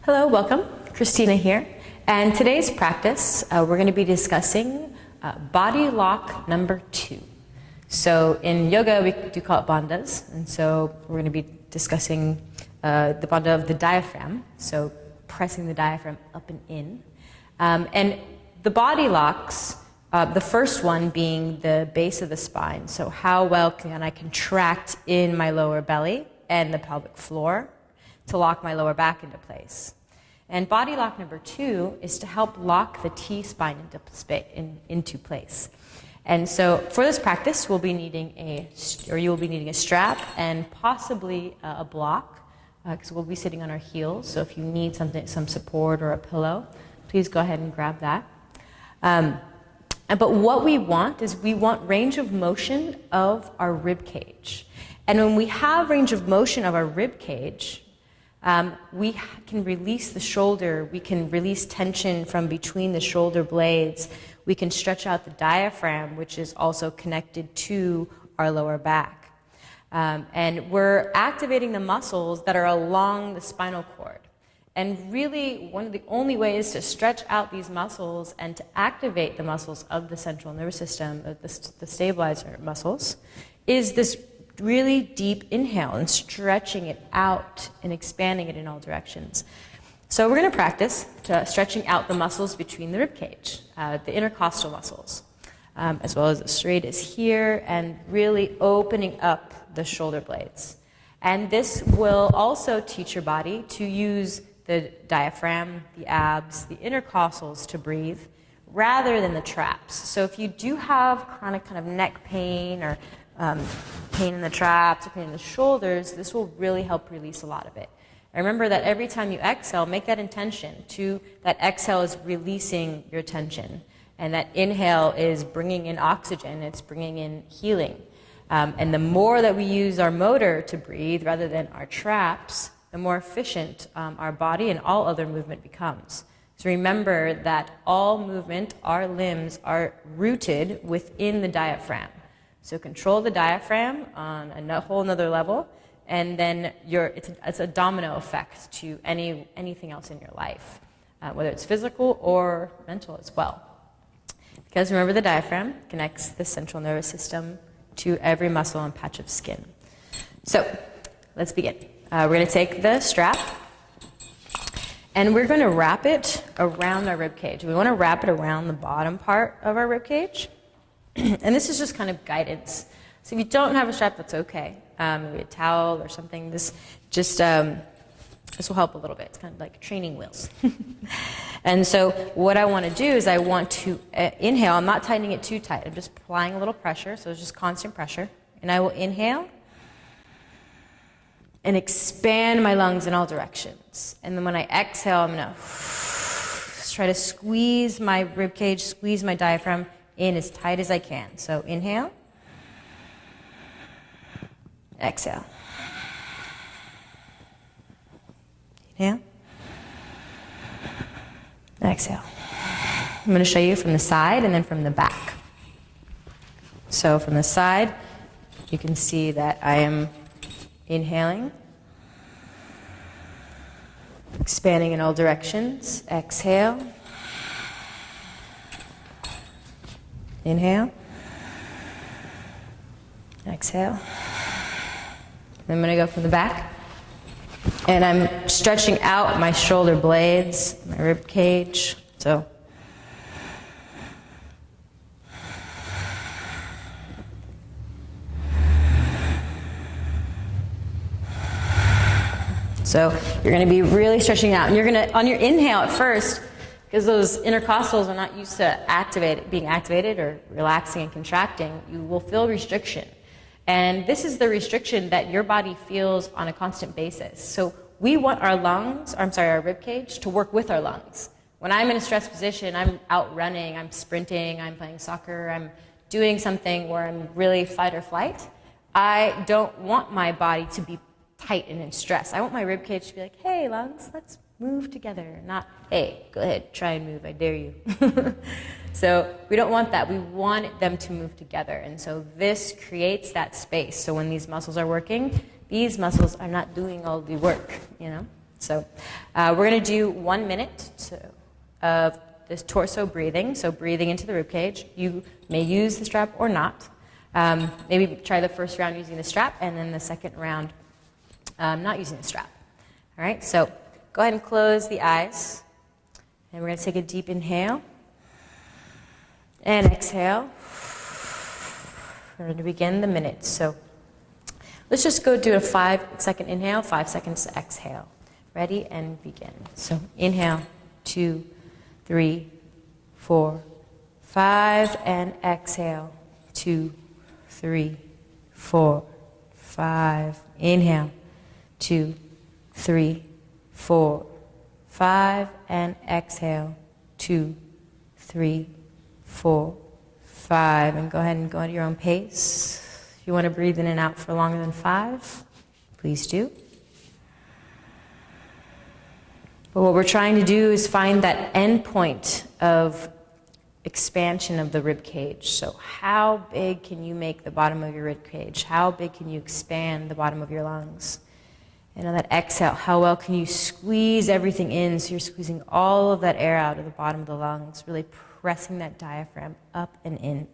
Hello, welcome. Kristina here. And today's practice, we're going to be discussing body lock number 2. So in yoga, we do call it bandhas. And so we're going to be discussing the bandha of the diaphragm. So pressing the diaphragm up and in. And the body locks, the first one being the base of the spine. So how well can I contract in my lower belly and the pelvic floor to lock my lower back into place. And body lock number 2 is to help lock the T-spine into place. And so for this practice, we'll be needing you will be needing a strap and possibly a block, because we'll be sitting on our heels. So if you need some support or a pillow, please go ahead and grab that. But what we want is we want range of motion of our rib cage. And when we have range of motion of our rib cage, we can release the shoulder, we can release tension from between the shoulder blades, we can stretch out the diaphragm, which is also connected to our lower back. And we're activating the muscles that are along the spinal cord. And really, one of the only ways to stretch out these muscles and to activate the muscles of the central nervous system, the stabilizer muscles, is this really deep inhale and stretching it out and expanding it in all directions. So we're going to practice stretching out the muscles between the rib cage, the intercostal muscles, as well as the serratus here, and really opening up the shoulder blades. And this will also teach your body to use the diaphragm, the abs, the intercostals to breathe, rather than the traps. So if you do have chronic kind of neck pain or pain in the traps or pain in the shoulders, this will really help release a lot of it. And remember that every time you exhale, make that intention that exhale is releasing your tension. And that inhale is bringing in oxygen, it's bringing in healing. And the more that we use our motor to breathe rather than our traps, the more efficient our body and all other movement becomes. So remember that all movement, our limbs, are rooted within the diaphragm. So control the diaphragm on a whole nother level, and then it's a domino effect to anything else in your life, whether it's physical or mental as well. Because remember, the diaphragm connects the central nervous system to every muscle and patch of skin. So let's begin. We're going to take the strap, and we're going to wrap it around our rib cage. We want to wrap it around the bottom part of our rib cage. And this is just kind of guidance. So if you don't have a strap, that's okay. Maybe a towel or something. This will help a little bit. It's kind of like training wheels. And so what I want to do is I want to inhale. I'm not tightening it too tight. I'm just applying a little pressure. So it's just constant pressure. And I will inhale and expand my lungs in all directions. And then when I exhale, I'm going to try to squeeze my rib cage, squeeze my diaphragm in as tight as I can. So inhale, exhale. Inhale, exhale. I'm going to show you from the side and then from the back. So from the side, you can see that I am inhaling, expanding in all directions. Exhale. Inhale. Exhale. Then I'm going to go from the back. And I'm stretching out my shoulder blades, my rib cage. So you're going to be really stretching out. And you're going to, on your inhale at first, because those intercostals are not used to being activated or relaxing and contracting, you will feel restriction. And this is the restriction that your body feels on a constant basis. So we want our rib cage to work with our lungs. When I'm in a stress position, I'm out running, I'm sprinting, I'm playing soccer, I'm doing something where I'm really fight or flight, I don't want my body to be tight and in stress. I want my rib cage to be like, hey, lungs, let's move together, not, hey, go ahead, try and move, I dare you. So we don't want that. We want them to move together. And so this creates that space. So when these muscles are working, these muscles are not doing all the work, So we're going to do 1 minute of this torso breathing, so breathing into the ribcage. You may use the strap or not. Maybe try the first round using the strap, and then the second round not using the strap. All right, so go ahead and close the eyes, and we're going to take a deep inhale and exhale. We're going to begin the minute. So let's just go do a 5-second inhale, 5 seconds exhale. Ready, and begin. So inhale, 2, 3, 4, 5, and exhale, 2, 3, 4, 5. Inhale, 2, 3, 4, 5, and exhale, 2, 3, 4, 5. And go ahead and go at your own pace. If you want to breathe in and out for longer than 5, please do. But what we're trying to do is find that end point of expansion of the rib cage. So how big can you make the bottom of your rib cage? How big can you expand the bottom of your lungs? And on that exhale, how well can you squeeze everything in, so you're squeezing all of that air out of the bottom of the lungs, really pressing that diaphragm up and in.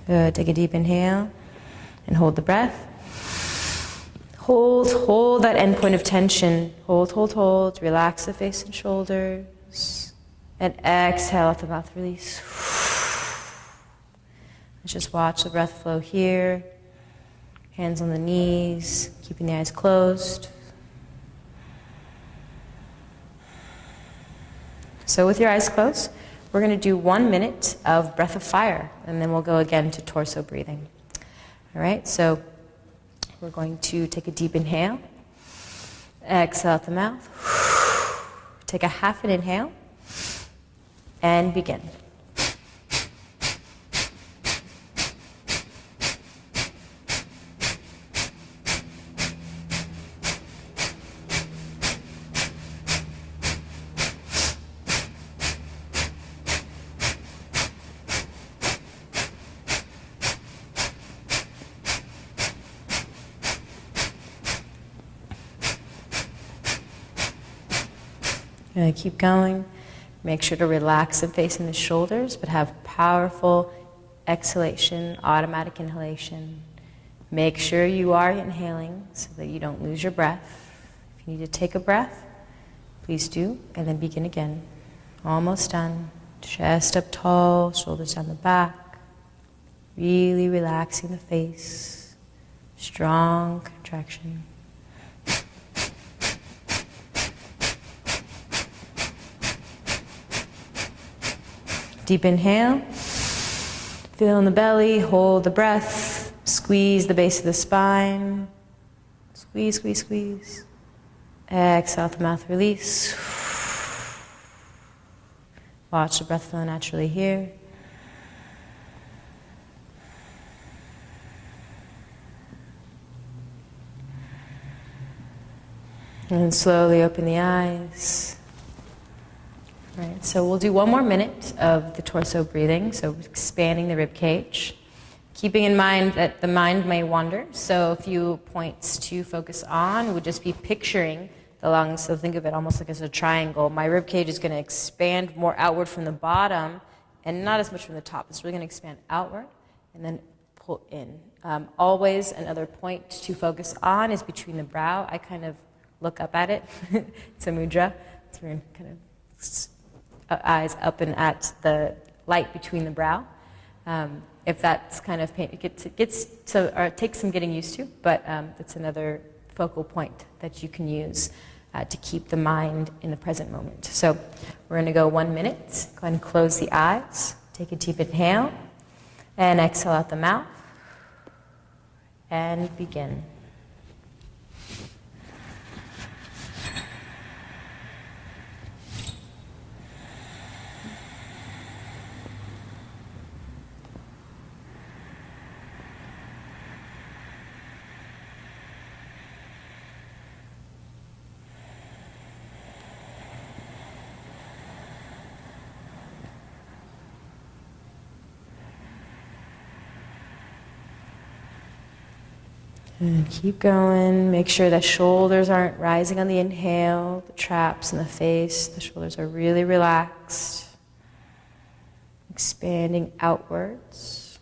Good. Take a deep inhale and hold the breath. Hold that end point of tension. Hold. Relax the face and shoulders. And exhale out the mouth, release. Let's just watch the breath flow here. Hands on the knees, keeping the eyes closed. So with your eyes closed, we're going to do 1 minute of breath of fire, and then we'll go again to torso breathing. All right, so we're going to take a deep inhale, exhale out the mouth, take a half an inhale, and begin. Keep going. Make sure to relax and face in the shoulders, but have powerful exhalation, automatic inhalation. Make sure you are inhaling so that you don't lose your breath. If you need to take a breath, please do, and then begin again. Almost done. Chest up tall, shoulders down the back. Really relaxing the face. Strong contraction. Deep inhale, feel in the belly, hold the breath, squeeze the base of the spine, squeeze. Exhale out the mouth, release. Watch the breath flow naturally here. And then slowly open the eyes. All right, so we'll do 1 more minute of the torso breathing, so expanding the rib cage. Keeping in mind that the mind may wander, so a few points to focus on would just be picturing the lungs. So think of it almost like as a triangle. My rib cage is going to expand more outward from the bottom and not as much from the top. It's really going to expand outward and then pull in. Always another point to focus on is between the brow. I kind of look up at it. It's a mudra. It's very kind of eyes up and at the light between the brow. If that's kind of pain, it takes some getting used to, but that's another focal point that you can use to keep the mind in the present moment. So we're going to go 1 minute. Go ahead and close the eyes. Take a deep inhale and exhale out the mouth and begin. And keep going. Make sure the shoulders aren't rising on the inhale, the traps in the face. The shoulders are really relaxed, expanding outwards.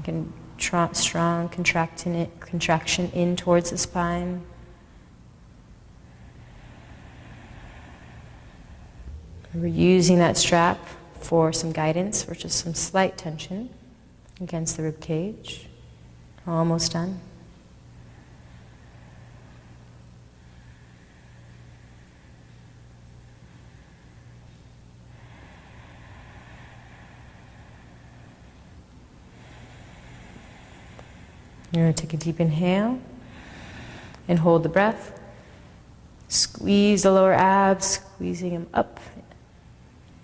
And strong contraction in towards the spine. We're using that strap for some guidance, for just some slight tension against the rib cage. Almost done. You're going to take a deep inhale and hold the breath. Squeeze the lower abs, squeezing them up.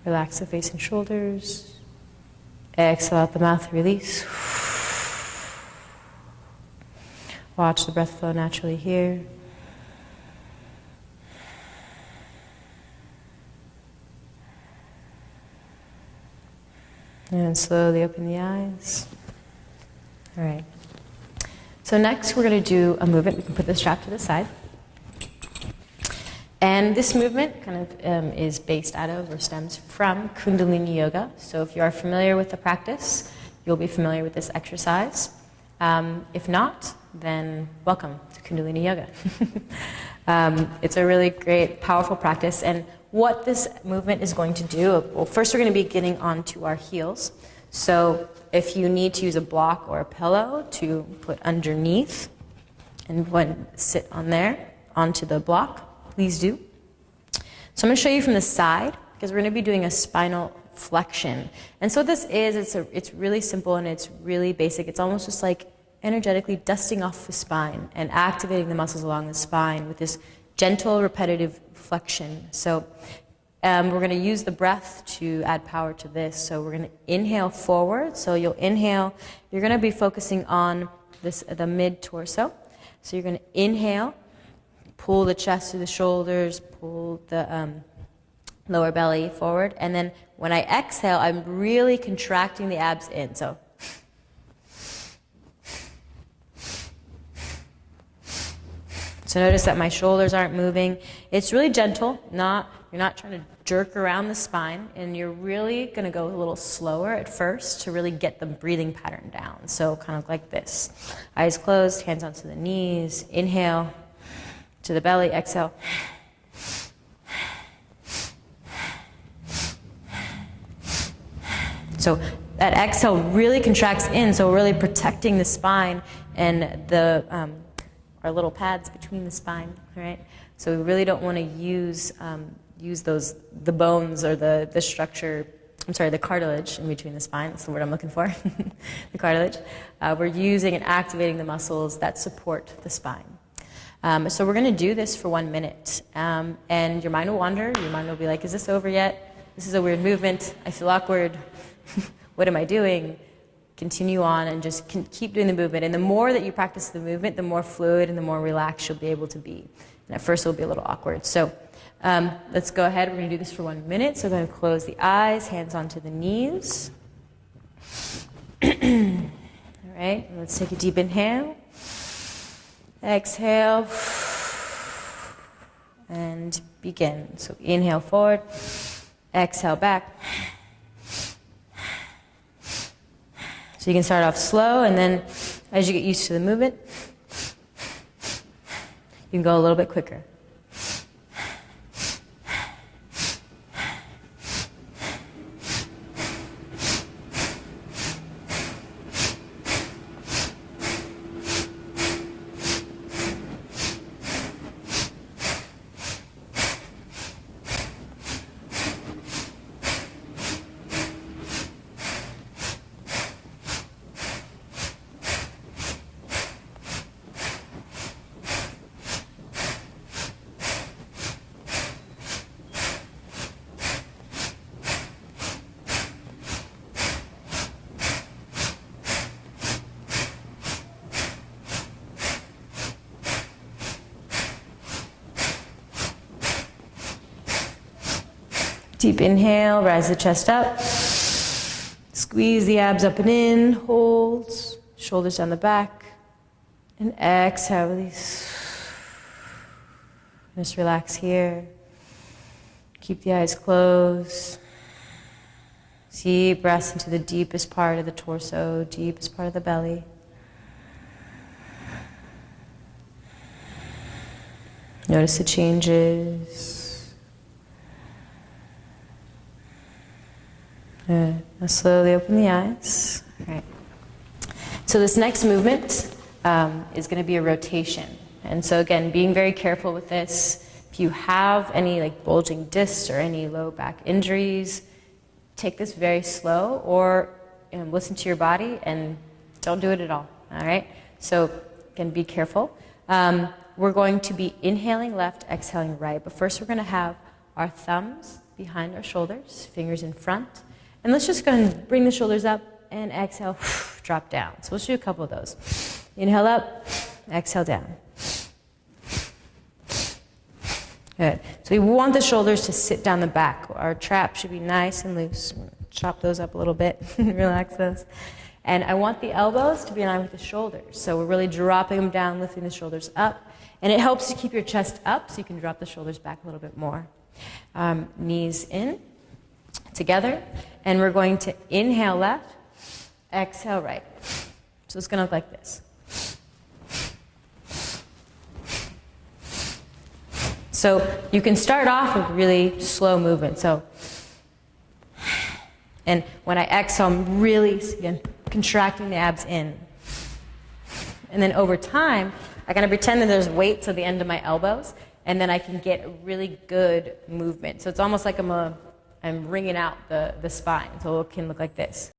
Relax the face and shoulders. Exhale out the mouth, release. Watch the breath flow naturally here. And slowly open the eyes. All right. So next we're going to do a movement. We can put the strap to the side. And this movement kind of is based out of or stems from Kundalini Yoga. So if you are familiar with the practice, you'll be familiar with this exercise. If not, then welcome to Kundalini Yoga. It's a really great, powerful practice. And what this movement is going to do, well, first we're going to be getting onto our heels. So if you need to use a block or a pillow to put underneath and sit on there, onto the block, please do. So I'm going to show you from the side because we're going to be doing a spinal flexion. And so what this is, it's really simple and it's really basic. It's almost just like energetically dusting off the spine and activating the muscles along the spine with this gentle, repetitive flexion. So we're going to use the breath to add power to this. So we're going to inhale forward. So you'll inhale. You're going to be focusing on the mid-torso. So you're going to inhale. Pull the chest to the shoulders, pull the lower belly forward. And then when I exhale, I'm really contracting the abs in. So notice that my shoulders aren't moving. It's really gentle. You're not trying to jerk around the spine. And you're really going to go a little slower at first to really get the breathing pattern down. So kind of like this. Eyes closed, hands onto the knees. Inhale. To the belly, exhale. So that exhale really contracts in, so we're really protecting the spine and our little pads between the spine, right? So we really don't want to use the bones or the structure, the cartilage in between the spine. That's the word I'm looking for, the cartilage. We're using and activating the muscles that support the spine. So we're going to do this for 1 minute, and your mind will wander. Your mind will be like, is this over yet? This is a weird movement. I feel awkward. What am I doing? Continue on and just keep doing the movement. And the more that you practice the movement, the more fluid and the more relaxed you'll be able to be. And at first it'll be a little awkward. So let's go ahead. We're going to do this for 1 minute. So I'm going to close the eyes, hands onto the knees. All right, let's take a deep inhale. Exhale, and begin. So inhale forward, exhale back. So you can start off slow, and then as you get used to the movement, you can go a little bit quicker. Deep inhale, rise the chest up. Squeeze the abs up and in, hold, shoulders down the back, and exhale, release. Just relax here. Keep the eyes closed. Deep breaths into the deepest part of the torso, deepest part of the belly. Notice the changes. Good. Now slowly open the eyes. All right. So this next movement is going to be a rotation. And so again, being very careful with this. If you have any like bulging discs or any low back injuries, take this very slow, or listen to your body and don't do it at all. All right? So again, be careful. We're going to be inhaling left, exhaling right. But first we're going to have our thumbs behind our shoulders, fingers in front. And let's just go ahead and bring the shoulders up and exhale, drop down. So let's do a couple of those. Inhale up, exhale down. Good. So we want the shoulders to sit down the back. Our trap should be nice and loose. Chop those up a little bit, relax those. And I want the elbows to be in line with the shoulders. So we're really dropping them down, lifting the shoulders up. And it helps to keep your chest up so you can drop the shoulders back a little bit more. Knees in, together. And we're going to inhale left, exhale right. So it's going to look like this. So you can start off with really slow movement. So, and when I exhale, I'm really, again, contracting the abs in. And then over time, I'm going to pretend that there's weights at the end of my elbows, and then I can get a really good movement. So it's almost like I'm wringing out the spine. So it can look like this.